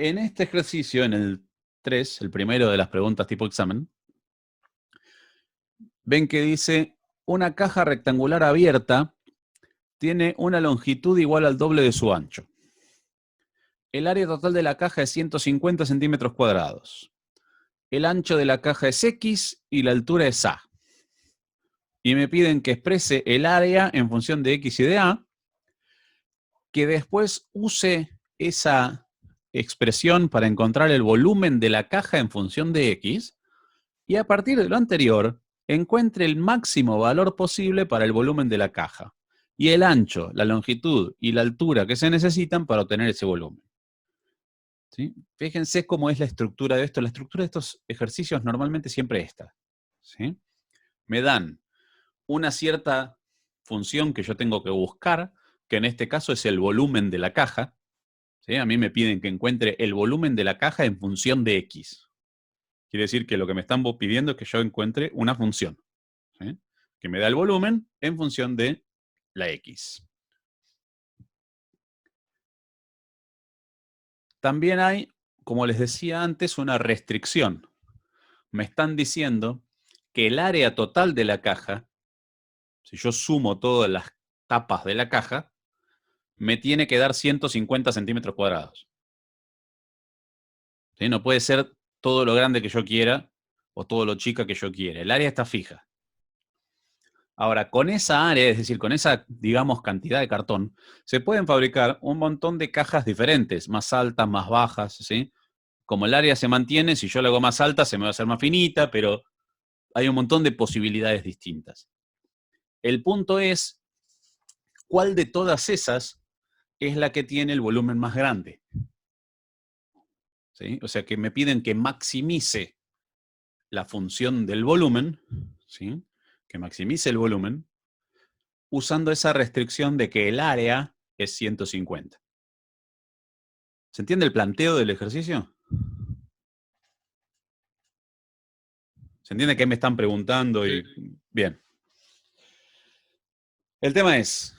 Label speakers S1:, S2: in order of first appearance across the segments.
S1: en este ejercicio, en el 3, el primero de las preguntas tipo examen, ven que dice, una caja rectangular abierta tiene una longitud igual al doble de su ancho. El área total de la caja es 150 centímetros cuadrados. El ancho de la caja es X y la altura es A. Y me piden que exprese el área en función de X y de A, que después use esa expresión para encontrar el volumen de la caja en función de X, y a partir de lo anterior, encuentre el máximo valor posible para el volumen de la caja, y el ancho, la longitud y la altura que se necesitan para obtener ese volumen. ¿Sí? Fíjense cómo es la estructura de esto. La estructura de estos ejercicios normalmente siempre es esta. ¿Sí? Me dan una cierta función que yo tengo que buscar, que en este caso es el volumen de la caja. ¿Sí? A mí me piden que encuentre el volumen de la caja en función de X. Quiere decir que lo que me están pidiendo es que yo encuentre una función, ¿sí? Que me da el volumen en función de la X. También hay, como les decía antes, una restricción. Me están diciendo que el área total de la caja, si yo sumo todas las tapas de la caja, me tiene que dar 150 centímetros cuadrados. ¿Sí? No puede ser todo lo grande que yo quiera o todo lo chica que yo quiera. El área está fija. Ahora, con esa área, es decir, con esa, digamos, cantidad de cartón, se pueden fabricar un montón de cajas diferentes, más altas, más bajas, ¿sí? Como el área se mantiene, si yo la hago más alta, se me va a hacer más finita, pero hay un montón de posibilidades distintas. El punto es, ¿cuál de todas esas es la que tiene el volumen más grande? ¿Sí? O sea, que me piden que maximice la función del volumen, ¿sí? Que maximice el volumen, usando esa restricción de que el área es 150. ¿Se entiende el planteo del ejercicio? ¿Se entiende qué me están preguntando?
S2: Sí.
S1: Bien. El tema es,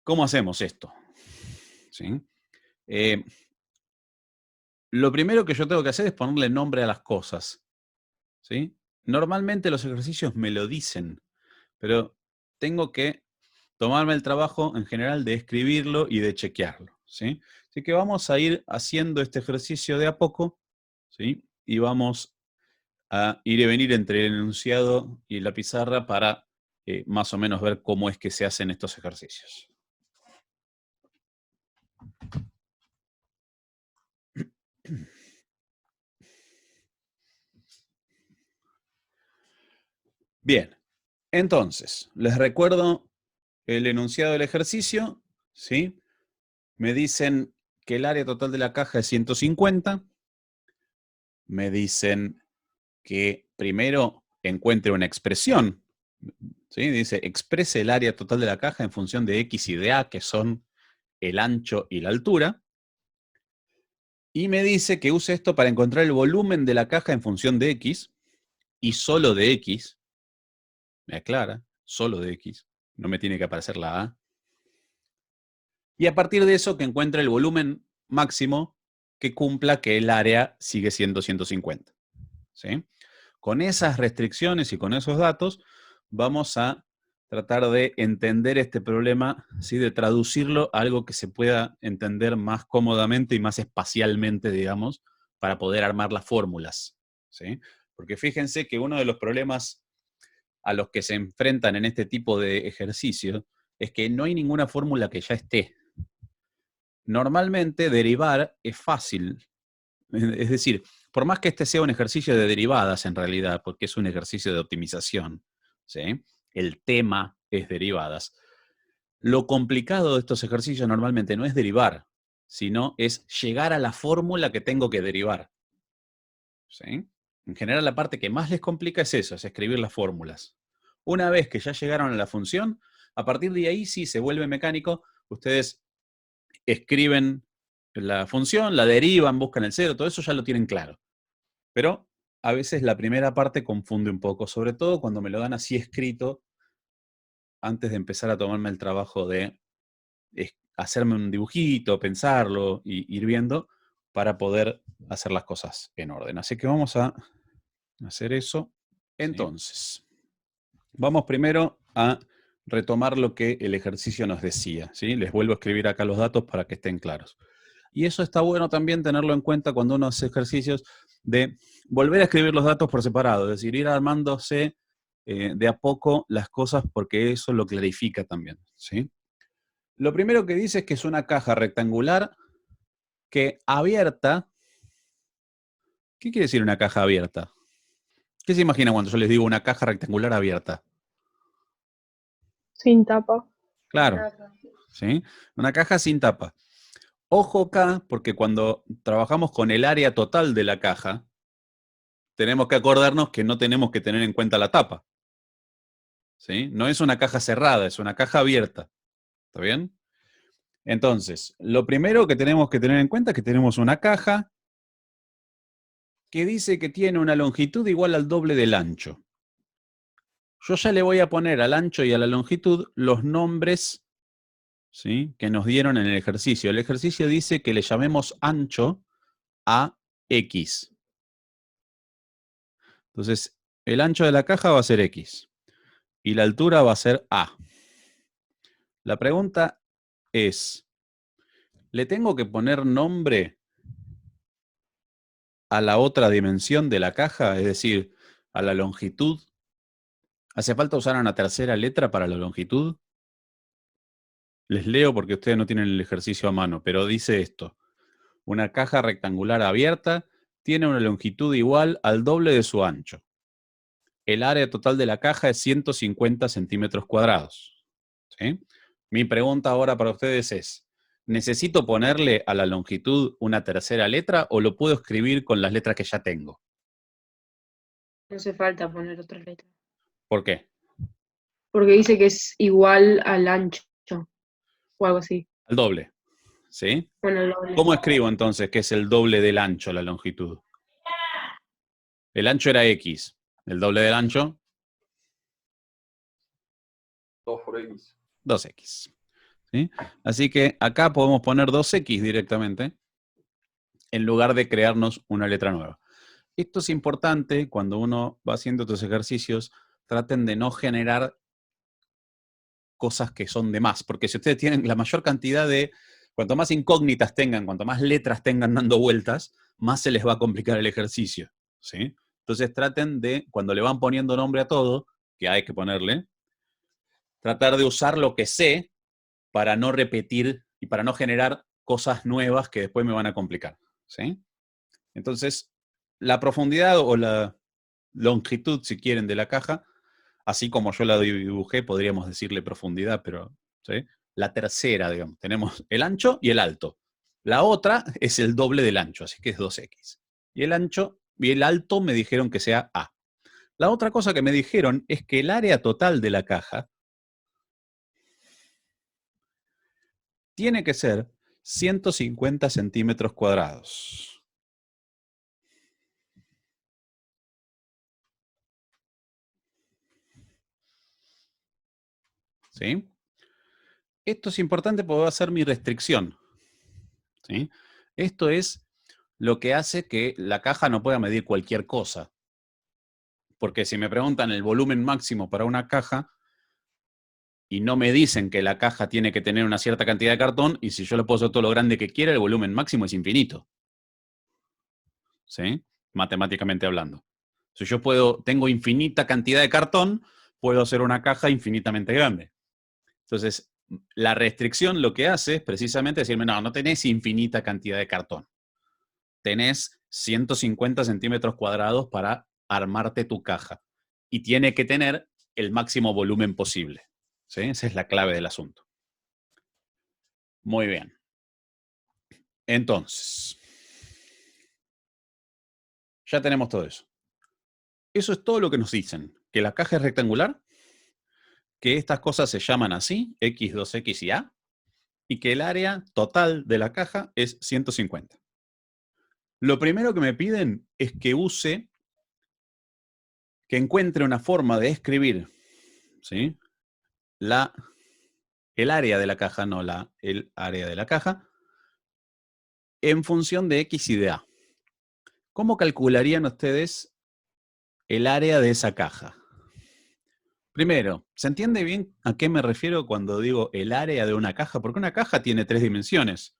S1: ¿cómo hacemos esto? ¿Sí? Lo primero que yo tengo que hacer es ponerle nombre a las cosas. ¿Sí? Normalmente los ejercicios me lo dicen, pero tengo que tomarme el trabajo en general de escribirlo y de chequearlo. ¿Sí? Así que vamos a ir haciendo este ejercicio de a poco, ¿sí? Y vamos a ir y venir entre el enunciado y la pizarra para más o menos ver cómo es que se hacen estos ejercicios. Bien, entonces, les recuerdo el enunciado del ejercicio, ¿sí? Me dicen que el área total de la caja es 150. Me dicen que primero encuentre una expresión, ¿sí? Dice, exprese el área total de la caja en función de X y de A, que son el ancho y la altura. Y me dice que use esto para encontrar el volumen de la caja en función de X, y solo de X, me aclara, solo de X, no me tiene que aparecer la A. Y a partir de eso que encuentre el volumen máximo que cumpla que el área sigue siendo 150. ¿Sí? Con esas restricciones y con esos datos vamos a tratar de entender este problema, ¿sí? De traducirlo a algo que se pueda entender más cómodamente y más espacialmente, digamos, para poder armar las fórmulas. ¿Sí? Porque fíjense que uno de los problemas a los que se enfrentan en este tipo de ejercicio es que no hay ninguna fórmula que ya esté. Normalmente derivar es fácil. Es decir, por más que este sea un ejercicio de derivadas en realidad, porque es un ejercicio de optimización, ¿sí? El tema es derivadas. Lo complicado de estos ejercicios normalmente no es derivar, sino es llegar a la fórmula que tengo que derivar. ¿Sí? En general, la parte que más les complica es eso, es escribir las fórmulas. Una vez que ya llegaron a la función, a partir de ahí sí se vuelve mecánico, ustedes escriben la función, la derivan, buscan el cero, todo eso ya lo tienen claro. Pero a veces la primera parte confunde un poco, sobre todo cuando me lo dan así escrito, antes de empezar a tomarme el trabajo de hacerme un dibujito, pensarlo y ir viendo, para poder hacer las cosas en orden. Así que vamos a hacer eso. Entonces, vamos primero a retomar lo que el ejercicio nos decía, ¿sí? Les vuelvo a escribir acá los datos para que estén claros. Y eso está bueno también tenerlo en cuenta cuando uno hace ejercicios de volver a escribir los datos por separado, es decir, ir armándose de a poco las cosas porque eso lo clarifica también, ¿sí? Lo primero que dice es que es una caja rectangular que abierta. ¿Qué quiere decir una caja abierta? ¿Qué se imagina cuando yo les digo una caja rectangular abierta?
S2: Sin tapa.
S1: Claro, ¿sí? Una caja sin tapa. Ojo acá, porque cuando trabajamos con el área total de la caja, tenemos que acordarnos que no tenemos que tener en cuenta la tapa, ¿sí? No es una caja cerrada, es una caja abierta, ¿está bien? Entonces, lo primero que tenemos que tener en cuenta es que tenemos una caja que dice que tiene una longitud igual al doble del ancho. Yo ya le voy a poner al ancho y a la longitud los nombres, ¿sí?, que nos dieron en el ejercicio. El ejercicio dice que le llamemos ancho a X. Entonces, el ancho de la caja va a ser X y la altura va a ser A. La pregunta es, ¿le tengo que poner nombre a la otra dimensión de la caja? Es decir, a la longitud. ¿Hace falta usar una tercera letra para la longitud? Les leo porque ustedes no tienen el ejercicio a mano, pero dice esto. Una caja rectangular abierta tiene una longitud igual al doble de su ancho. El área total de la caja es 150 centímetros cuadrados. ¿Sí? Mi pregunta ahora para ustedes es, ¿necesito ponerle a la longitud una tercera letra o lo puedo escribir con las letras que ya tengo?
S2: No hace falta poner otra letra.
S1: ¿Por qué?
S2: Porque dice que es igual al ancho o algo así.
S1: Al doble. ¿Sí?
S2: Bueno, el doble.
S1: ¿Cómo escribo entonces que es el doble del ancho la longitud? El ancho era X. El doble del ancho,
S3: 2 por X.
S1: 2X. ¿Sí? Así que acá podemos poner 2X directamente en lugar de crearnos una letra nueva. Esto es importante cuando uno va haciendo estos ejercicios, traten de no generar cosas que son de más, porque si ustedes tienen la mayor cantidad de, cuanto más incógnitas tengan, cuanto más letras tengan dando vueltas, más se les va a complicar el ejercicio, ¿sí? Entonces traten de, cuando le van poniendo nombre a todo, que hay que ponerle, tratar de usar lo que sé para no repetir y para no generar cosas nuevas que después me van a complicar, ¿sí? Entonces, la profundidad o la longitud, si quieren, de la caja, así como yo la dibujé, podríamos decirle profundidad, pero ¿sí? La tercera, digamos, tenemos el ancho y el alto. La otra es el doble del ancho, así que es 2X. Y el ancho y el alto me dijeron que sea A. La otra cosa que me dijeron es que el área total de la caja tiene que ser 150 centímetros cuadrados. ¿Sí? Esto es importante porque va a ser mi restricción. ¿Sí? Esto es lo que hace que la caja no pueda medir cualquier cosa. Porque si me preguntan el volumen máximo para una caja y no me dicen que la caja tiene que tener una cierta cantidad de cartón, y si yo le puedo hacer todo lo grande que quiera, el volumen máximo es infinito. ¿Sí? Matemáticamente hablando. Si yo tengo infinita cantidad de cartón, puedo hacer una caja infinitamente grande. Entonces, la restricción lo que hace es precisamente decirme, no, no tenés infinita cantidad de cartón. Tenés 150 centímetros cuadrados para armarte tu caja. Y tiene que tener el máximo volumen posible. ¿Sí? Esa es la clave del asunto. Muy bien. Entonces, ya tenemos todo eso. Eso es todo lo que nos dicen. Que la caja es rectangular, que estas cosas se llaman así, X, 2X y A, y que el área total de la caja es 150. Lo primero que me piden es que encuentre una forma de escribir, ¿sí?, el área de la caja, no el área de la caja, en función de X y de A. ¿Cómo calcularían ustedes el área de esa caja? Primero, ¿se entiende bien a qué me refiero cuando digo el área de una caja? Porque una caja tiene 3 dimensiones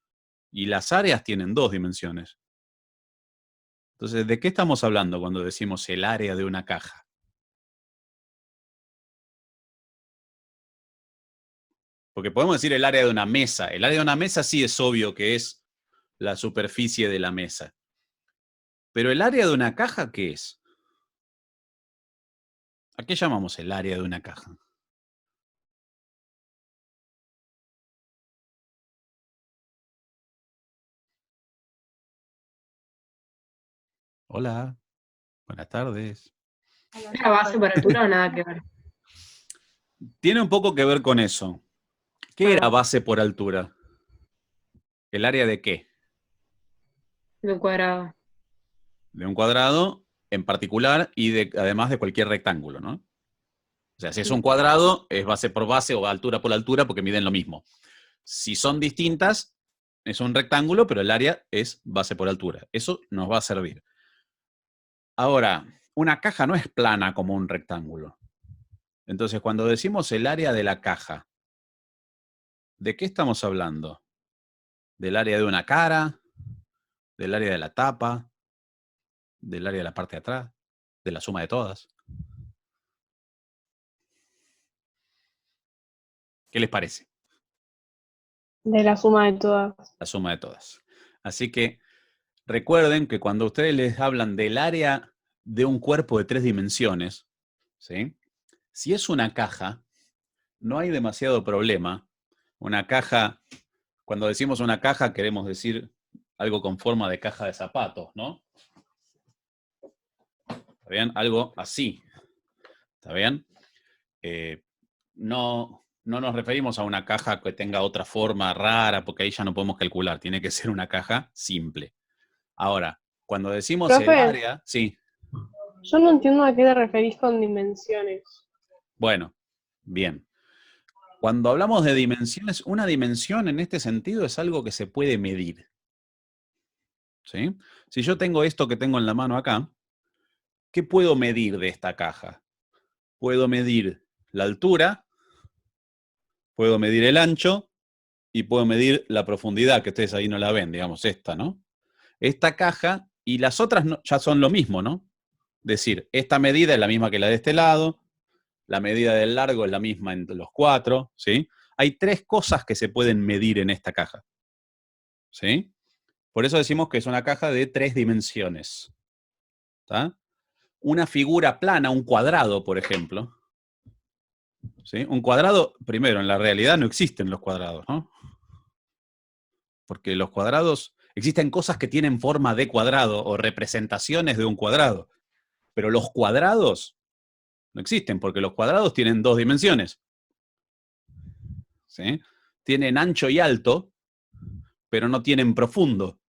S1: y las áreas tienen 2 dimensiones. Entonces, ¿de qué estamos hablando cuando decimos el área de una caja? Porque podemos decir el área de una mesa. El área de una mesa sí es obvio que es la superficie de la mesa. Pero el área de una caja, ¿qué es? ¿A qué llamamos el área de una caja? Hola, buenas tardes.
S2: ¿La base por altura o nada que ver?
S1: Tiene un poco que ver con eso. ¿Qué era base por altura? ¿El área de qué?
S2: De un cuadrado.
S1: De un cuadrado en particular y además de cualquier rectángulo, ¿no? O sea, si es un cuadrado, es base por base o altura por altura porque miden lo mismo. Si son distintas, es un rectángulo, pero el área es base por altura. Eso nos va a servir. Ahora, una caja no es plana como un rectángulo. Entonces, cuando decimos el área de la caja, ¿de qué estamos hablando? ¿Del área de una cara? ¿Del área de la tapa? ¿Del área de la parte de atrás? ¿De la suma de todas? ¿Qué les parece?
S4: De la suma de todas.
S1: La suma de todas. Así que recuerden que cuando ustedes les hablan del área de un cuerpo de 3 dimensiones, ¿sí? Si es una caja, no hay demasiado problema. Una caja, cuando decimos una caja, queremos decir algo con forma de caja de zapatos, ¿no? ¿Está bien? Algo así. ¿Está bien? No nos referimos a una caja que tenga otra forma rara, porque ahí ya no podemos calcular. Tiene que ser una caja simple. Ahora, cuando decimos el
S4: Profe.
S1: área, sí.
S4: Yo no entiendo a qué te referís con dimensiones.
S1: Bueno, bien. Cuando hablamos de dimensiones, una dimensión en este sentido es algo que se puede medir. ¿Sí? Si yo tengo esto que tengo en la mano acá, ¿qué puedo medir de esta caja? Puedo medir la altura, puedo medir el ancho y puedo medir la profundidad, que ustedes ahí no la ven, digamos, esta, ¿no? Esta caja y las otras ya son lo mismo, ¿no? Es decir, esta medida es la misma que la de este lado, la medida del largo es la misma entre los 4, ¿sí? Hay 3 cosas que se pueden medir en esta caja, ¿sí? Por eso decimos que es una caja de 3 dimensiones. ¿Está? Una figura plana, un cuadrado, por ejemplo. ¿Sí? Un cuadrado, primero, en la realidad no existen los cuadrados, ¿no? Porque los cuadrados, existen cosas que tienen forma de cuadrado o representaciones de un cuadrado. Pero los cuadrados no existen, porque los cuadrados tienen 2 dimensiones. ¿Sí? Tienen ancho y alto, pero no tienen profundo.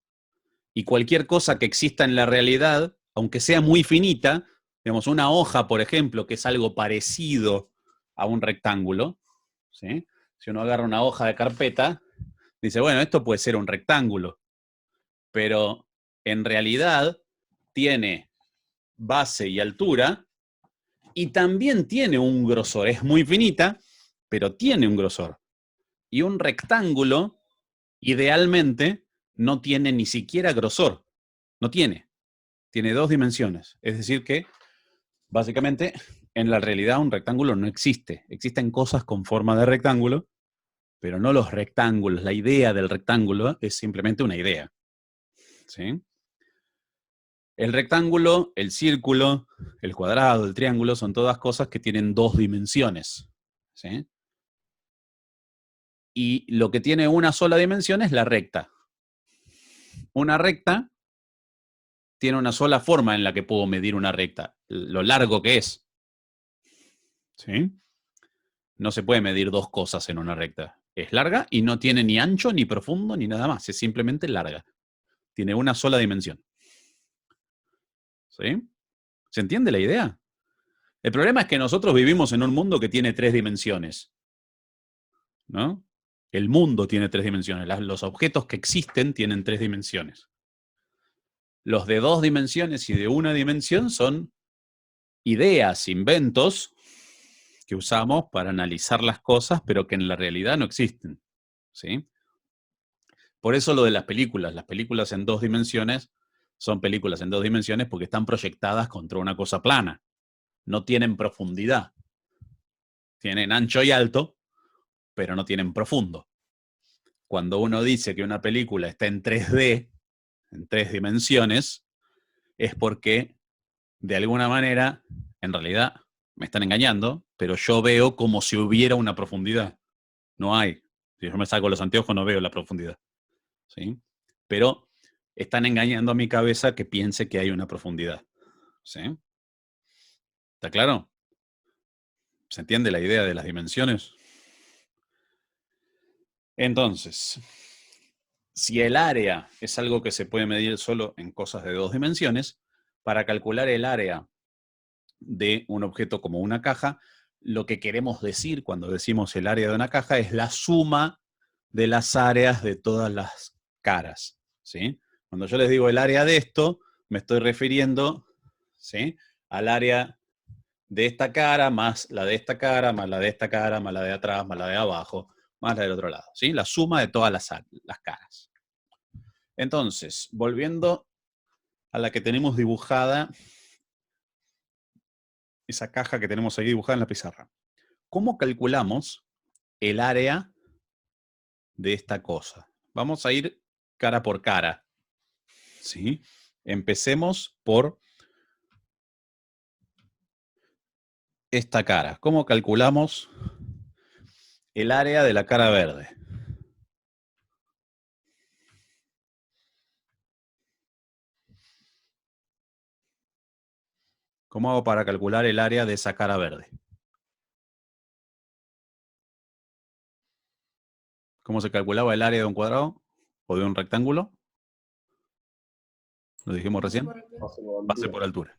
S1: Y cualquier cosa que exista en la realidad, aunque sea muy finita, digamos, una hoja, por ejemplo, que es algo parecido a un rectángulo, ¿sí? Si uno agarra una hoja de carpeta, dice, bueno, esto puede ser un rectángulo, pero en realidad tiene base y altura y también tiene un grosor. Es muy finita, pero tiene un grosor. Y un rectángulo, idealmente, no tiene ni siquiera grosor. No tiene. Tiene 2 dimensiones. Es decir que, básicamente, en la realidad un rectángulo no existe. Existen cosas con forma de rectángulo, pero no los rectángulos. La idea del rectángulo es simplemente una idea. ¿Sí? El rectángulo, el círculo, el cuadrado, el triángulo, son todas cosas que tienen 2 dimensiones. ¿Sí? Y lo que tiene una sola dimensión es la recta. Una recta tiene una sola forma en la que puedo medir una recta, lo largo que es. ¿Sí? No se puede medir 2 cosas en una recta. Es larga y no tiene ni ancho, ni profundo, ni nada más. Es simplemente larga. Tiene una sola dimensión. ¿Sí? ¿Se entiende la idea? El problema es que nosotros vivimos en un mundo que tiene 3 dimensiones. ¿No? El mundo tiene 3 dimensiones. Los objetos que existen tienen 3 dimensiones. Los de 2 dimensiones y de 1 dimensión son ideas, inventos que usamos para analizar las cosas, pero que en la realidad no existen. ¿Sí? Por eso lo de las películas en 2 dimensiones son películas en 2 dimensiones porque están proyectadas contra una cosa plana. No tienen profundidad. Tienen ancho y alto, pero no tienen profundo. Cuando uno dice que una película está en 3D, en 3 dimensiones, es porque, de alguna manera, en realidad, me están engañando, pero yo veo como si hubiera una profundidad. No hay. Si yo me saco los anteojos no veo la profundidad. ¿Sí? Pero están engañando a mi cabeza que piense que hay una profundidad. ¿Sí? ¿Está claro? ¿Se entiende la idea de las dimensiones? Entonces, si el área es algo que se puede medir solo en cosas de 2 dimensiones, para calcular el área de un objeto como una caja, lo que queremos decir cuando decimos el área de una caja es la suma de las áreas de todas las caras. ¿Sí? Cuando yo les digo el área de esto, me estoy refiriendo, ¿sí?, al área de esta cara, más la de esta cara, más la de esta cara, más la de atrás, más la de abajo, más la del otro lado. ¿Sí? La suma de todas las caras. Entonces, volviendo a la que tenemos dibujada, esa caja que tenemos ahí dibujada en la pizarra. ¿Cómo calculamos el área de esta cosa? Vamos a ir cara por cara. ¿Sí? Empecemos por esta cara. ¿Cómo calculamos el área de la cara verde? ¿Cómo hago para calcular el área de esa cara verde? ¿Cómo se calculaba el área de un cuadrado o de un rectángulo? Lo dijimos recién. Base por altura.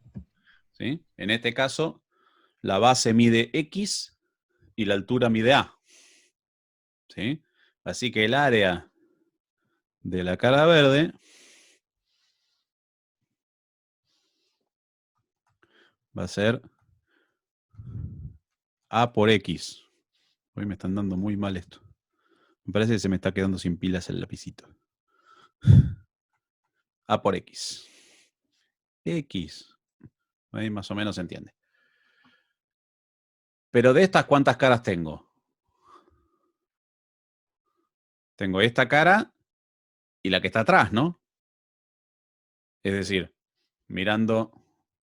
S1: ¿Sí? En este caso, la base mide X y la altura mide A. ¿Sí? Así que el área de la cara verde va a ser A por X. Hoy me están dando muy mal esto. Me parece que se me está quedando sin pilas el lapicito. A por X. X. Ahí más o menos se entiende. Pero de estas, ¿cuántas caras tengo? Tengo esta cara y la que está atrás, ¿no? Es decir, mirando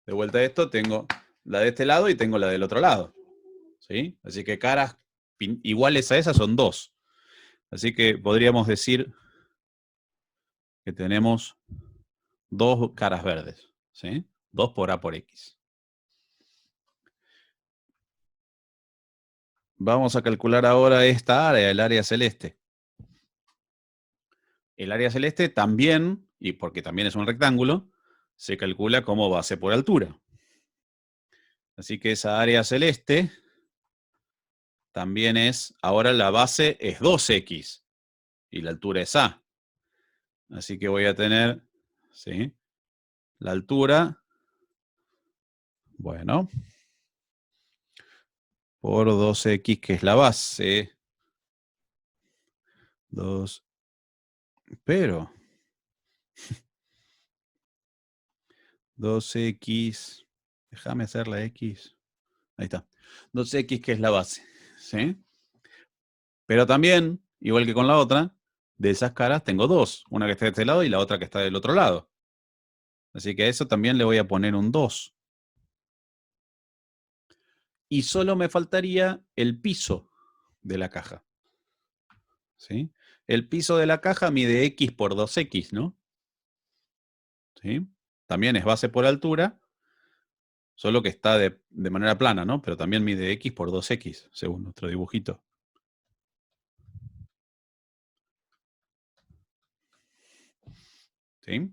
S1: de vuelta a esto, tengo la de este lado y tengo la del otro lado. ¿Sí? Así que caras iguales a esas son 2. Así que podríamos decir que tenemos 2 caras verdes. ¿Sí? 2 por A por X. Vamos a calcular ahora esta área, el área celeste. El área celeste también, y porque también es un rectángulo, se calcula como base por altura. Así que esa área celeste también es, ahora la base es 2X y la altura es A. Así que voy a tener, ¿sí?, la altura, bueno, por 2X, que es la base. 2, pero 2X, déjame hacer la X. Ahí está. 2X, que es la base. ¿Sí? Pero también, igual que con la otra, de esas caras tengo 2. Una que está de este lado y la otra que está del otro lado. Así que a eso también le voy a poner un 2. Y solo me faltaría el piso de la caja. ¿Sí? El piso de la caja mide X por 2X, ¿no? ¿Sí? También es base por altura, solo que está de manera plana, ¿no? Pero también mide X por 2X, según nuestro dibujito. ¿Sí?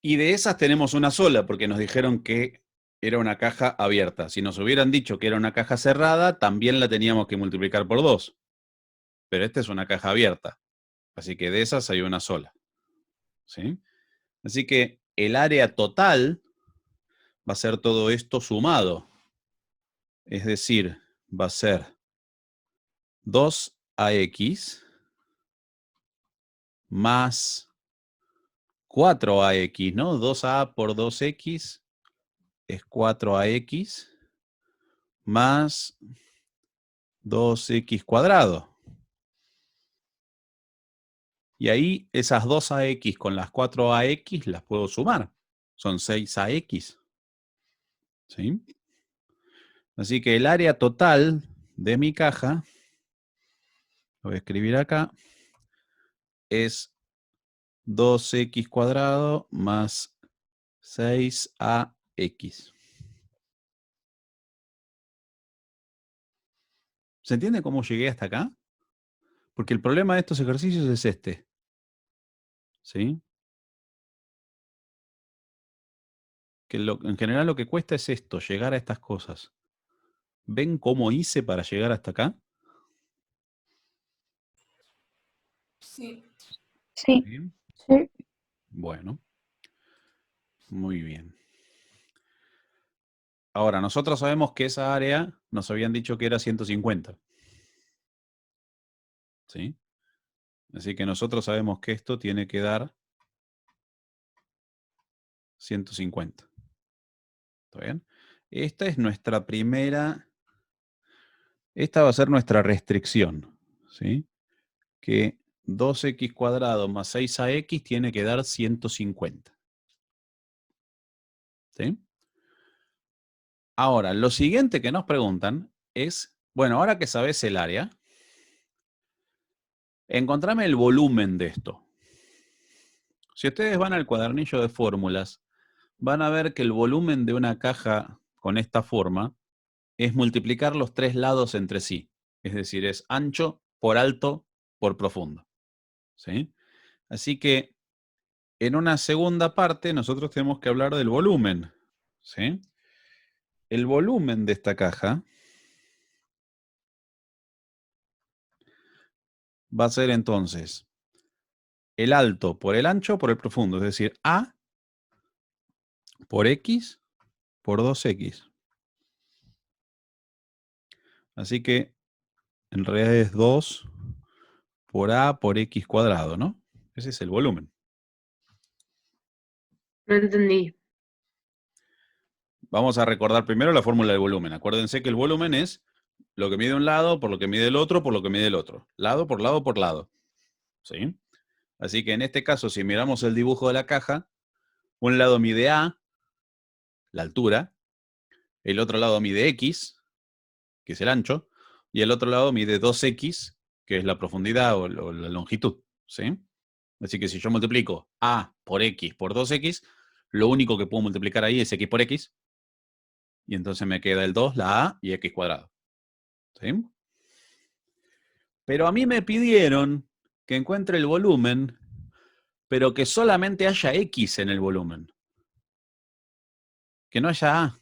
S1: Y de esas tenemos una sola, porque nos dijeron que era una caja abierta. Si nos hubieran dicho que era una caja cerrada, también la teníamos que multiplicar por 2. pero esta es una caja abierta. Así que de esas hay una sola. ¿Sí? Así que el área total va a ser todo esto sumado. Es decir, va a ser 2AX más 4AX, ¿no? 2A por 2X es 4AX más 2X cuadrado. Y ahí esas 2AX con las 4AX las puedo sumar. Son 6AX. ¿Sí? Así que el área total de mi caja, lo voy a escribir acá, es 2x cuadrado más 6ax. ¿Se entiende cómo llegué hasta acá? Porque el problema de estos ejercicios es este. ¿Sí? Que en general lo que cuesta es esto, llegar a estas cosas. ¿Ven cómo hice para llegar hasta acá?
S5: Sí.
S4: Sí,
S1: ¿Sí?
S4: sí.
S1: Bueno. Muy bien. Ahora, nosotros sabemos que esa área nos habían dicho que era 150. ¿Sí? Así que nosotros sabemos que esto tiene que dar 150. ¿Está bien? Esta es nuestra primera... Esta va a ser nuestra restricción. ¿Sí? Que 2x cuadrado más 6ax tiene que dar 150. ¿Sí? Ahora, lo siguiente que nos preguntan es, bueno, ahora que sabes el área, encontrame el volumen de esto. Si ustedes van al cuadernillo de fórmulas, van a ver que el volumen de una caja con esta forma es multiplicar los tres lados entre sí. Es decir, es ancho por alto por profundo. ¿Sí? Así que en una segunda parte nosotros tenemos que hablar del volumen. ¿Sí? El volumen de esta caja va a ser entonces el alto por el ancho por el profundo. Es decir, A por X por 2X. Así que en realidad es 2 por A por X cuadrado, ¿no? Ese es el volumen.
S2: No entendí.
S1: Vamos a recordar primero la fórmula del volumen. Acuérdense que el volumen es lo que mide un lado por lo que mide el otro por lo que mide el otro. Lado por lado por lado. ¿Sí? Así que en este caso, si miramos el dibujo de la caja, un lado mide A, la altura, el otro lado mide X, que es el ancho, y el otro lado mide 2X, que es la profundidad o la longitud. ¿Sí? Así que si yo multiplico A por X por 2X, lo único que puedo multiplicar ahí es X por X, y entonces me queda el 2, la A y X cuadrado. ¿Sí? Pero a mí me pidieron que encuentre el volumen, pero que solamente haya X en el volumen. Que no haya A.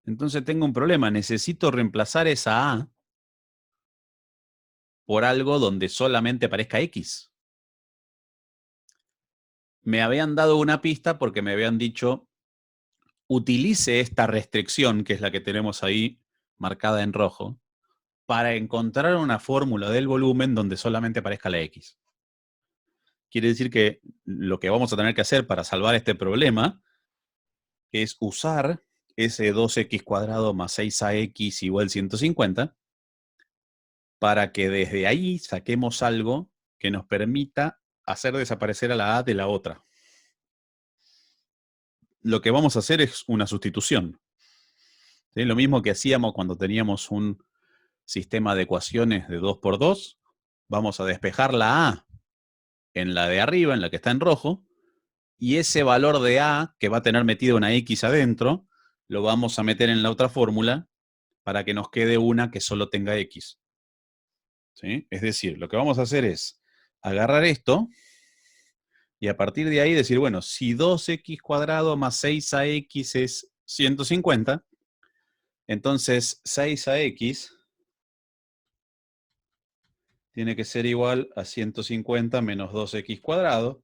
S1: Entonces tengo un problema. Necesito reemplazar esa A por algo donde solamente aparezca X. Me habían dado una pista porque me habían dicho, utilice esta restricción, que es la que tenemos ahí marcada en rojo, para encontrar una fórmula del volumen donde solamente aparezca la X. Quiere decir que lo que vamos a tener que hacer para salvar este problema es usar ese 2x cuadrado más 6ax igual 150 para que desde ahí saquemos algo que nos permita hacer desaparecer a la a de la otra. Lo que vamos a hacer es una sustitución. ¿Sí? Lo mismo que hacíamos cuando teníamos un sistema de ecuaciones de 2 por 2. Vamos a despejar la a en la de arriba, en la que está en rojo, y ese valor de a que va a tener metido una x adentro, lo vamos a meter en la otra fórmula para que nos quede una que solo tenga x. ¿Sí? Es decir, lo que vamos a hacer es agarrar esto y a partir de ahí decir, bueno, si 2x cuadrado más 6ax es 150, entonces 6ax tiene que ser igual a 150 menos 2x cuadrado.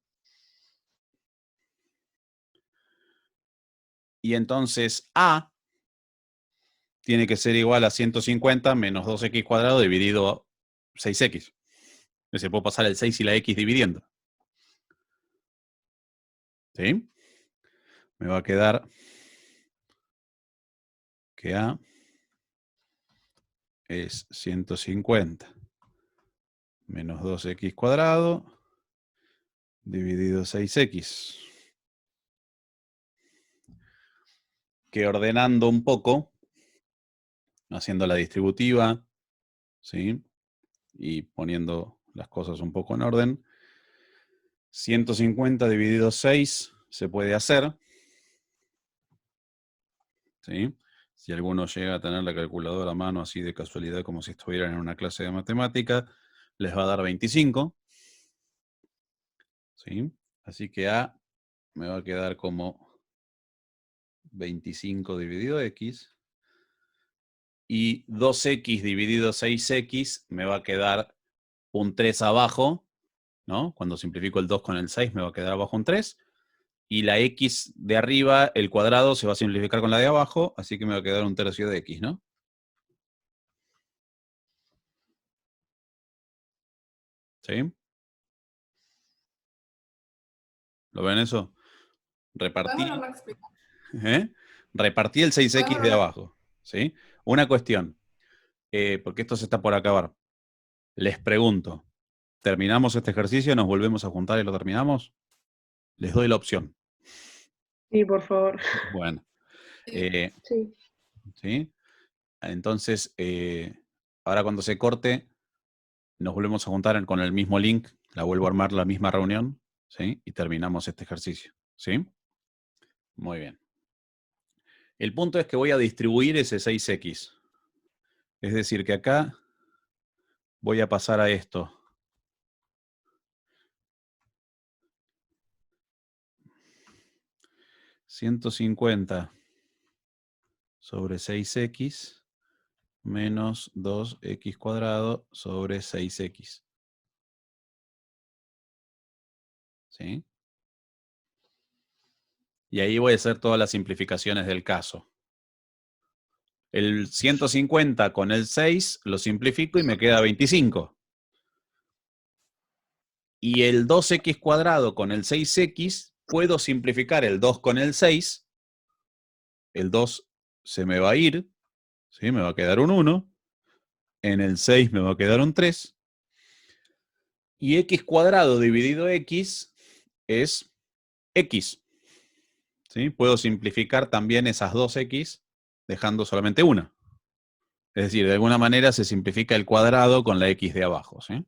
S1: Y entonces A tiene que ser igual a 150 menos 2x cuadrado dividido 6x. Se puede pasar el 6 y la x dividiendo. ¿Sí? Me va a quedar que A es 150 menos 2x cuadrado dividido 6x. Que ordenando un poco, haciendo la distributiva, ¿sí? Y poniendo las cosas un poco en orden, 150 dividido 6 se puede hacer, ¿sí? Si alguno llega a tener la calculadora a mano así de casualidad como si estuvieran en una clase de matemática, les va a dar 25, ¿sí? Así que A me va a quedar como 25 dividido x, y 2x dividido 6x me va a quedar un 3 abajo, ¿no? Cuando simplifico el 2 con el 6 me va a quedar abajo un 3, y la x de arriba, el cuadrado, se va a simplificar con la de abajo, así que me va a quedar un tercio de x, ¿no? ¿Sí? ¿Lo ven eso? Repartí,
S5: ¿Puedes volverlo a explicar?
S1: ¿eh? Repartí el 6x de abajo, ¿sí? Una cuestión, porque esto se está por acabar. Les pregunto, ¿terminamos este ejercicio? ¿Nos volvemos a juntar y lo terminamos? Les doy la opción.
S2: Sí, por favor.
S1: Bueno.
S5: Sí.
S4: Sí.
S1: ¿Sí? Entonces, ahora cuando se corte, nos volvemos a juntar con el mismo link, la vuelvo a armar la misma reunión, ¿sí? Y terminamos este ejercicio, ¿sí? Muy bien. El punto es que voy a distribuir ese 6x. Es decir, que acá voy a pasar a esto. $150 sobre 6x menos 2x cuadrado sobre 6x. ¿Sí? Y ahí voy a hacer todas las simplificaciones del caso. El 150 con el 6 lo simplifico y me queda 25. Y el 2x cuadrado con el 6x, puedo simplificar el 2 con el 6. El 2 se me va a ir, ¿sí? Me va a quedar un 1. En el 6 me va a quedar un 3. Y x cuadrado dividido x es x. ¿Sí? Puedo simplificar también esas dos x dejando solamente una. Es decir, de alguna manera se simplifica el cuadrado con la x de abajo, ¿sí?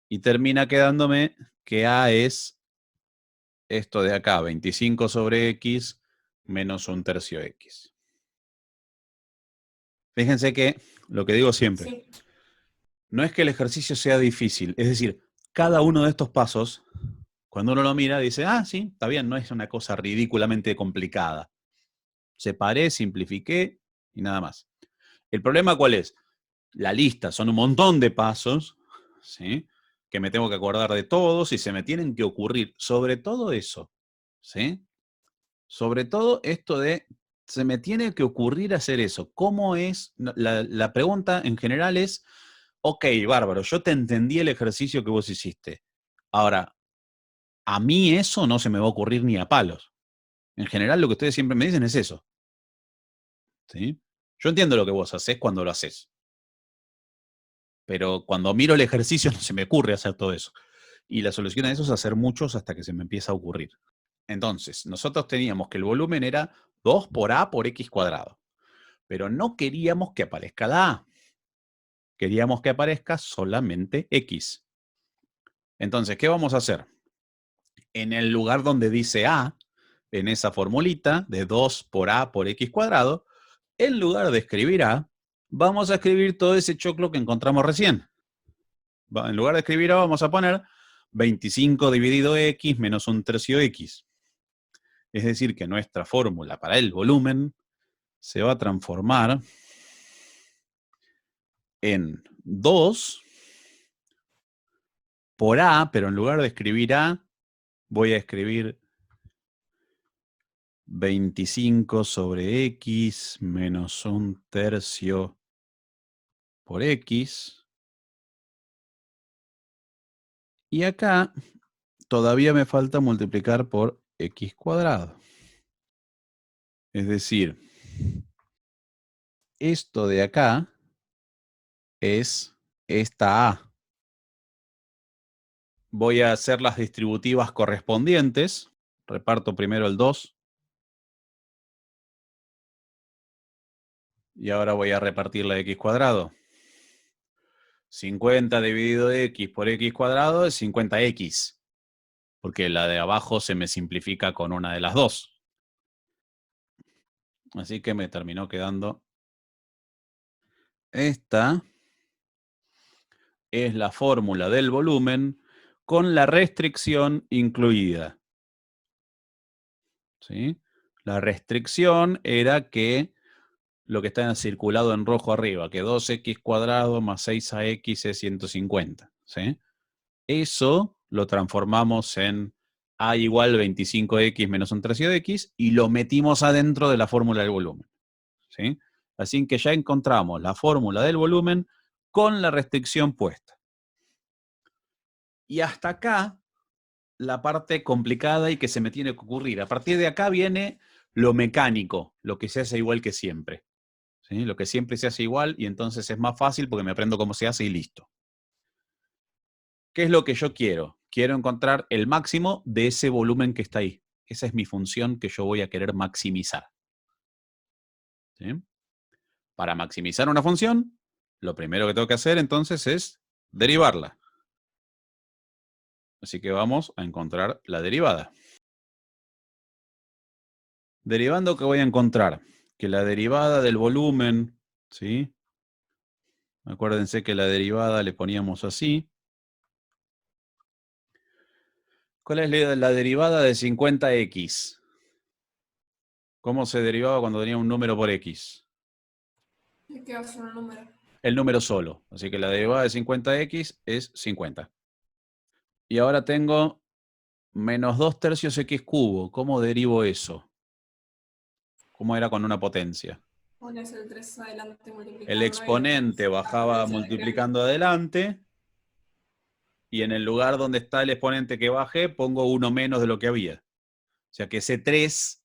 S1: Y termina quedándome que A es esto de acá, 25 sobre x menos un tercio x. Fíjense que, lo que digo siempre,
S5: Sí.
S1: no es que el ejercicio sea difícil, es decir, cada uno de estos pasos, cuando uno lo mira, dice, ah, sí, está bien, no es una cosa ridículamente complicada. Separé, simplifiqué y nada más. ¿El problema cuál es? La lista, son un montón de pasos, ¿sí? Que me tengo que acordar de todos y se me tienen que ocurrir. Sobre todo eso, ¿sí? Sobre todo esto de, se me tiene que ocurrir hacer eso. ¿Cómo es? La pregunta en general es, ok, bárbaro, yo te entendí el ejercicio que vos hiciste. Ahora, a mí eso no se me va a ocurrir ni a palos. En general lo que ustedes siempre me dicen es eso. ¿Sí? Yo entiendo lo que vos hacés cuando lo haces. Pero cuando miro el ejercicio no se me ocurre hacer todo eso. Y la solución a eso es hacer muchos hasta que se me empieza a ocurrir. Entonces, nosotros teníamos que el volumen era 2 por A por X cuadrado. Pero no queríamos que aparezca la A. Queríamos que aparezca solamente X. Entonces, ¿qué vamos a hacer? En el lugar donde dice A, en esa formulita de 2 por A por X cuadrado, en lugar de escribir A, vamos a escribir todo ese choclo que encontramos recién. En lugar de escribir A, vamos a poner 25 dividido X menos un tercio X. Es decir, que nuestra fórmula para el volumen se va a transformar en 2 por A, pero en lugar de escribir A, voy a escribir 25 sobre X menos 1/3 por X. Y acá todavía me falta multiplicar por X cuadrado. Es decir, esto de acá es esta A. Voy a hacer las distributivas correspondientes. Reparto primero el 2. Y ahora voy a repartir la X cuadrado. 50 dividido X por X cuadrado es 50X. Porque la de abajo se me simplifica con una de las dos. Así que me terminó quedando. Esta es la fórmula del volumen con la restricción incluida. ¿Sí? La restricción era que lo que está circulado en rojo arriba, que 2x cuadrado más 6ax es 150. ¿Sí? Eso lo transformamos en a igual 25x menos 1/3 de x y lo metimos adentro de la fórmula del volumen. ¿Sí? Así que ya encontramos la fórmula del volumen con la restricción puesta. Y hasta acá la parte complicada y que se me tiene que ocurrir. A partir de acá viene lo mecánico, lo que se hace igual que siempre. ¿Sí? Lo que siempre se hace igual y entonces es más fácil porque me aprendo cómo se hace y listo. ¿Qué es lo que yo quiero? Quiero encontrar el máximo de ese volumen que está ahí. Esa es mi función que yo voy a querer maximizar. ¿Sí? Para maximizar una función, lo primero que tengo que hacer entonces es derivarla. Así que vamos a encontrar la derivada. Derivando, ¿qué voy a encontrar? Que la derivada del volumen, ¿sí? Acuérdense que la derivada le poníamos así. ¿Cuál es la derivada de 50x? ¿Cómo se derivaba cuando tenía un número por x?
S5: Me queda solo un número.
S1: El número solo. Así que la derivada de 50x es 50. Y ahora tengo menos 2/3 x cubo. ¿Cómo derivo eso? ¿Cómo era con una potencia?
S5: Pones el 3 adelante multiplicando.
S1: El exponente bajaba multiplicando adelante. Y en el lugar donde está el exponente que bajé, pongo uno menos de lo que había. O sea que ese 3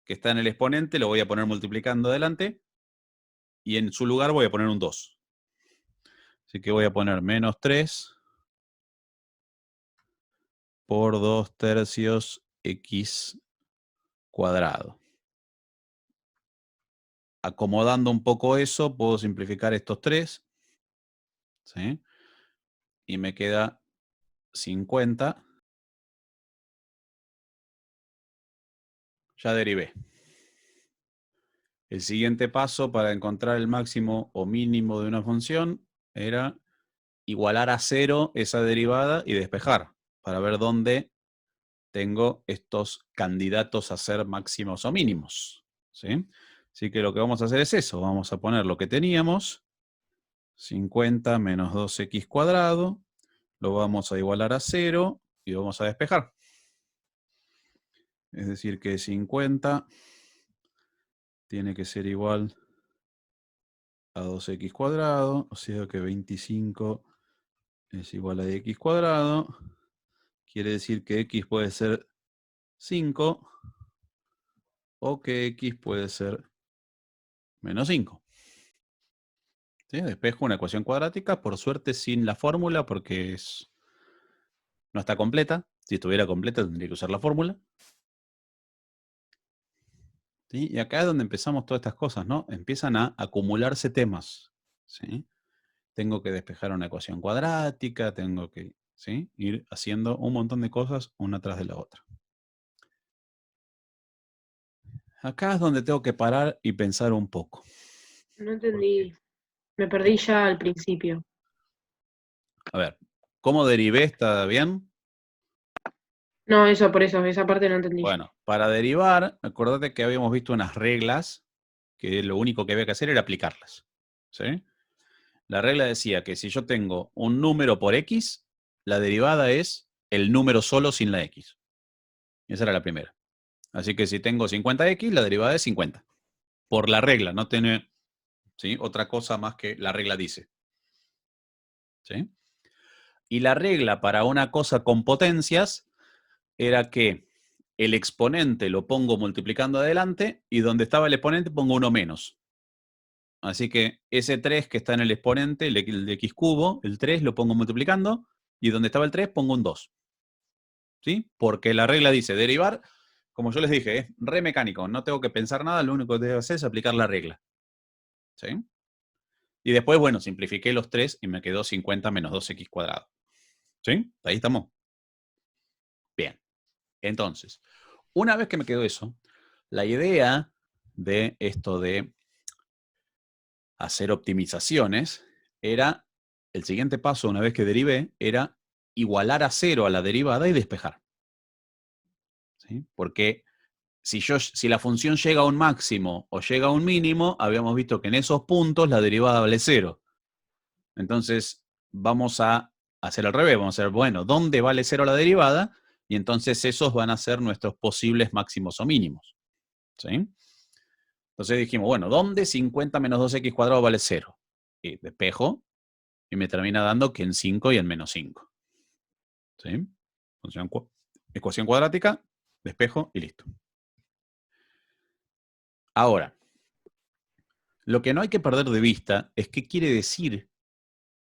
S1: que está en el exponente lo voy a poner multiplicando adelante. Y en su lugar voy a poner un 2. Así que voy a poner menos 3 por 2/3 x cuadrado. Acomodando un poco eso, puedo simplificar estos 3. ¿Sí? Y me queda 50. Ya derivé. El siguiente paso para encontrar el máximo o mínimo de una función era igualar a 0 esa derivada y despejar para ver dónde tengo estos candidatos a ser máximos o mínimos. ¿Sí? Así que lo que vamos a hacer es eso. Vamos a poner lo que teníamos, 50 menos 2x cuadrado, lo vamos a igualar a 0 y vamos a despejar. Es decir que 50 tiene que ser igual a 2x cuadrado, o sea que 25 es igual a x cuadrado. Quiere decir que x puede ser 5 o que x puede ser menos 5. ¿Sí? Despejo una ecuación cuadrática, por suerte sin la fórmula porque no está completa. Si estuviera completa tendría que usar la fórmula. ¿Sí? Y acá es donde empezamos todas estas cosas, ¿no? Empiezan a acumularse temas. ¿Sí? Tengo que despejar una ecuación cuadrática, tengo que, ¿sí?, ir haciendo un montón de cosas una tras de la otra. Acá es donde tengo que parar y pensar un poco.
S2: No entendí. Me perdí ya al principio.
S1: A ver, ¿cómo derivé? ¿Está bien?
S2: No, eso, por eso, esa parte no entendí.
S1: Bueno, para derivar, acordate que habíamos visto unas reglas que lo único que había que hacer era aplicarlas. ¿Sí? La regla decía que si yo tengo un número por x, la derivada es el número solo sin la x. Esa era la primera. Así que si tengo 50x, la derivada es 50. Por la regla, no tiene, ¿sí?, otra cosa más que la regla dice. ¿Sí? Y la regla para una cosa con potencias era que el exponente lo pongo multiplicando adelante y donde estaba el exponente pongo uno menos. Así que ese 3 que está en el exponente, el de x cubo, el 3 lo pongo multiplicando y donde estaba el 3 pongo un 2. ¿Sí? Porque la regla dice derivar, como yo les dije, es re mecánico, no tengo que pensar nada, lo único que debo hacer es aplicar la regla. ¿Sí? Y después, bueno, simplifiqué los 3 y me quedó 50 menos 2x cuadrado. ¿Sí? Ahí estamos. Bien. Entonces, una vez que me quedó eso, la idea de esto de hacer optimizaciones era, el siguiente paso, una vez que derivé, era igualar a 0 a la derivada y despejar. ¿Sí? Porque si la función llega a un máximo o llega a un mínimo, habíamos visto que en esos puntos la derivada vale 0. Entonces, vamos a hacer al revés. Vamos a hacer, bueno, ¿dónde vale 0 la derivada? Y entonces esos van a ser nuestros posibles máximos o mínimos. ¿Sí? Entonces dijimos, bueno, ¿dónde 50 menos 2x cuadrado vale 0? Y despejo, y me termina dando que en 5 y en menos 5. ¿Sí? Ecuación cuadrática, despejo y listo. Ahora, lo que no hay que perder de vista es qué quiere decir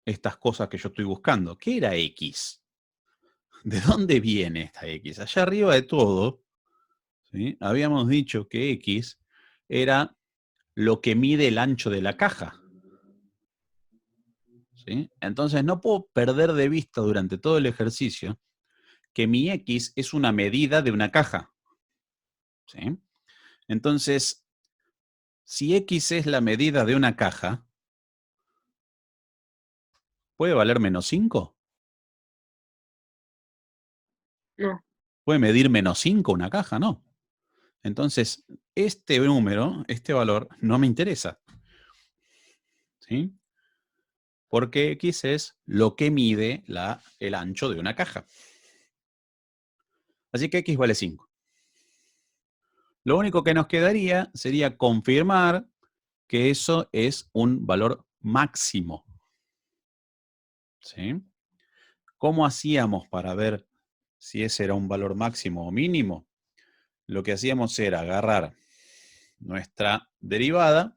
S1: estas cosas que yo estoy buscando. ¿Qué era x? ¿De dónde viene esta x? Allá arriba de todo, ¿sí?, habíamos dicho que x era lo que mide el ancho de la caja. ¿Sí? Entonces no puedo perder de vista durante todo el ejercicio que mi x es una medida de una caja. ¿Sí? Entonces, si x es la medida de una caja, ¿puede valer menos 5?
S2: No.
S1: ¿Puede medir menos 5 una caja? No. Entonces, este número, este valor, no me interesa. ¿Sí? Porque x es lo que mide el ancho de una caja. Así que x vale 5. Lo único que nos quedaría sería confirmar que eso es un valor máximo. ¿Sí? ¿Cómo hacíamos para ver si ese era un valor máximo o mínimo? Lo que hacíamos era agarrar nuestra derivada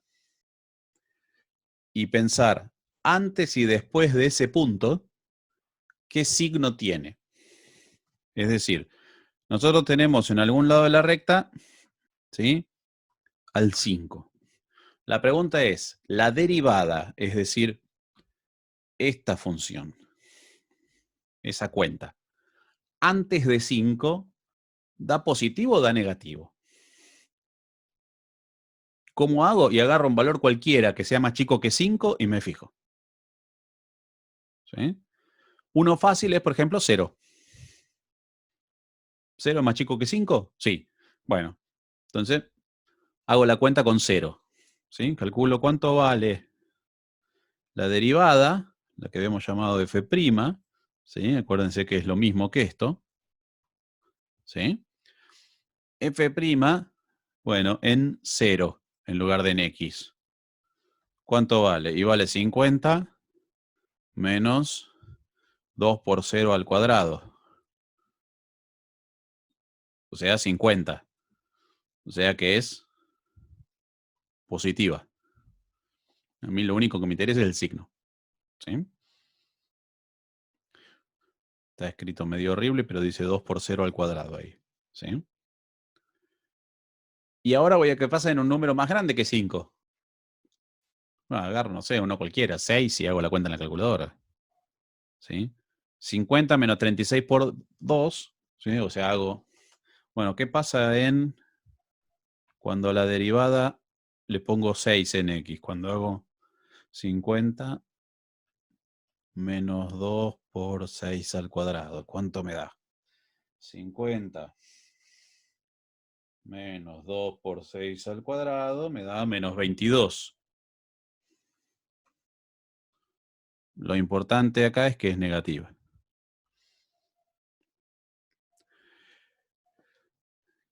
S1: y pensar antes y después de ese punto qué signo tiene. Es decir, nosotros tenemos en algún lado de la recta, ¿sí?, al 5. La pregunta es, la derivada, es decir, esta función, esa cuenta, antes de 5, ¿da positivo o da negativo? ¿Cómo hago? Y agarro un valor cualquiera que sea más chico que 5 y me fijo. ¿Sí? Uno fácil es, por ejemplo, 0. ¿0 es más chico que 5? Sí. Bueno, entonces hago la cuenta con 0. ¿Sí? Calculo cuánto vale la derivada, la que habíamos llamado f', ¿sí? Acuérdense que es lo mismo que esto. ¿Sí? F', bueno, en 0 en lugar de en x. ¿Cuánto vale? Y vale 50 menos 2 por 0 al cuadrado. O sea, 50. O sea que es positiva. A mí lo único que me interesa es el signo. ¿Sí? Está escrito medio horrible, pero dice 2 por 0 al cuadrado ahí. ¿Sí? Y ahora voy a que pasa en un número más grande que 5. Bueno, agarro, no sé, uno cualquiera, 6 y hago la cuenta en la calculadora. ¿Sí? 50 menos 36 por 2, ¿sí? O sea, hago... Bueno, ¿qué pasa cuando a la derivada le pongo 6 en x? Cuando hago 50 menos 2 por 6 al cuadrado. ¿Cuánto me da? 50 menos 2 por 6 al cuadrado me da menos 22. Lo importante acá es que es negativa.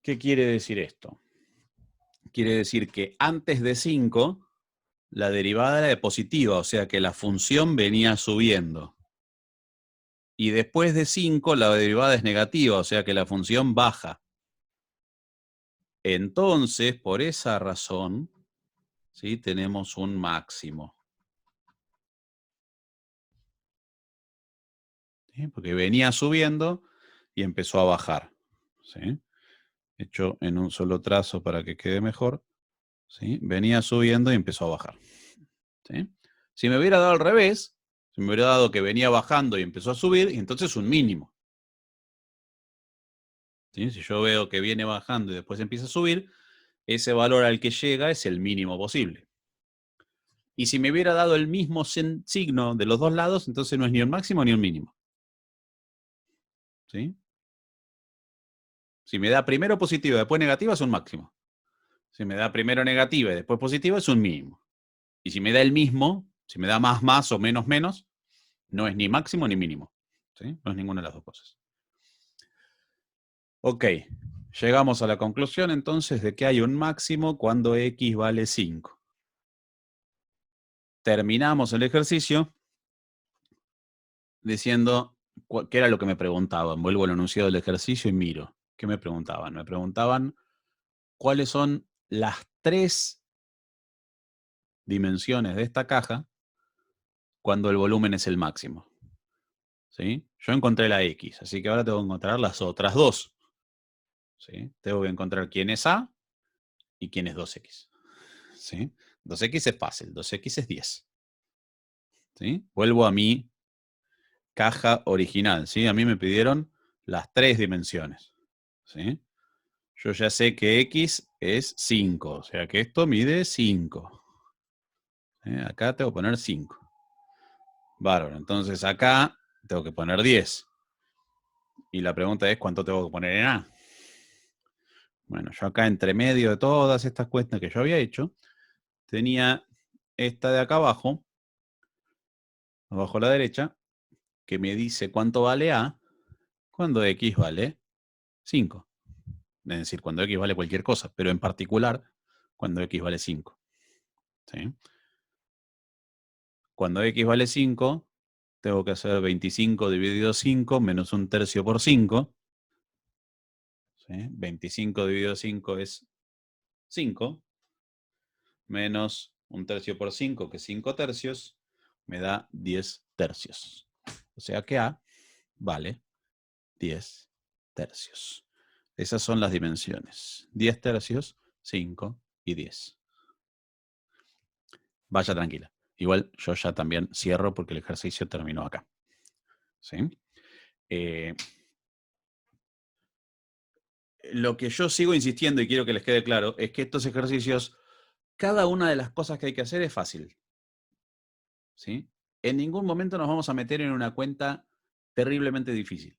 S1: ¿Qué quiere decir esto? Quiere decir que antes de 5, la derivada era de positiva, o sea que la función venía subiendo. Y después de 5, la derivada es negativa, o sea que la función baja. Entonces, por esa razón, ¿sí? Tenemos un máximo. ¿Sí? Porque venía subiendo y empezó a bajar. ¿Sí? Hecho en un solo trazo para que quede mejor. ¿Sí? Venía subiendo y empezó a bajar. ¿Sí? Si me hubiera dado al revés, si me hubiera dado que venía bajando y empezó a subir, entonces un mínimo. ¿Sí? Si yo veo que viene bajando y después empieza a subir, ese valor al que llega es el mínimo posible. Y si me hubiera dado el mismo signo de los dos lados, entonces no es ni un máximo ni un mínimo. ¿Sí? Si me da primero positiva y después negativa, es un máximo. Si me da primero negativa y después positiva, es un mínimo. Y si me da el mismo, si me da más o menos, no es ni máximo ni mínimo. ¿Sí? No es ninguna de las dos cosas. Ok, llegamos a la conclusión entonces de que hay un máximo cuando x vale 5. Terminamos el ejercicio diciendo qué era lo que me preguntaban. Vuelvo al enunciado del ejercicio y miro. ¿Qué me preguntaban? Me preguntaban cuáles son las 3 dimensiones de esta caja cuando el volumen es el máximo. ¿Sí? Yo encontré la X, así que ahora tengo que encontrar las otras 2. ¿Sí? Tengo que encontrar quién es A y quién es 2X. ¿Sí? 2X es fácil, 2X es 10. ¿Sí? Vuelvo a mi caja original. ¿Sí? A mí me pidieron las 3 dimensiones. ¿Sí? Yo ya sé que X es 5, o sea que esto mide 5. Acá tengo que poner 5. Bárbaro, entonces acá tengo que poner 10. Y la pregunta es, ¿cuánto tengo que poner en A? Bueno, yo acá entre medio de todas estas cuentas que yo había hecho, tenía esta de acá abajo a la derecha, que me dice cuánto vale A cuando X vale 5. Es decir, cuando X vale cualquier cosa, pero en particular cuando X vale 5. ¿Sí? Cuando X vale 5, tengo que hacer 25 dividido 5 menos 1/3 por 5. ¿Sí? 25 dividido 5 es 5. Menos 1/3 por 5, que es 5/3, me da 10/3. O sea que A vale 10/3. Esas son las dimensiones. 10/3, 5 y 10. Vaya tranquila. Igual yo ya también cierro porque el ejercicio terminó acá. ¿Sí? Lo que yo sigo insistiendo y quiero que les quede claro es que estos ejercicios, cada una de las cosas que hay que hacer es fácil. ¿Sí? En ningún momento nos vamos a meter en una cuenta terriblemente difícil.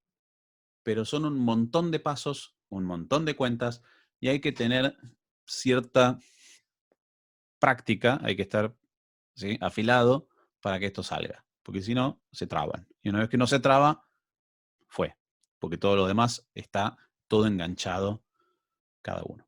S1: Pero son un montón de pasos, un montón de cuentas, y hay que tener cierta práctica, hay que estar, ¿sí?, afilado para que esto salga. Porque si no, se traban. Y una vez que no se traba, fue. Porque todo lo demás está todo enganchado cada uno.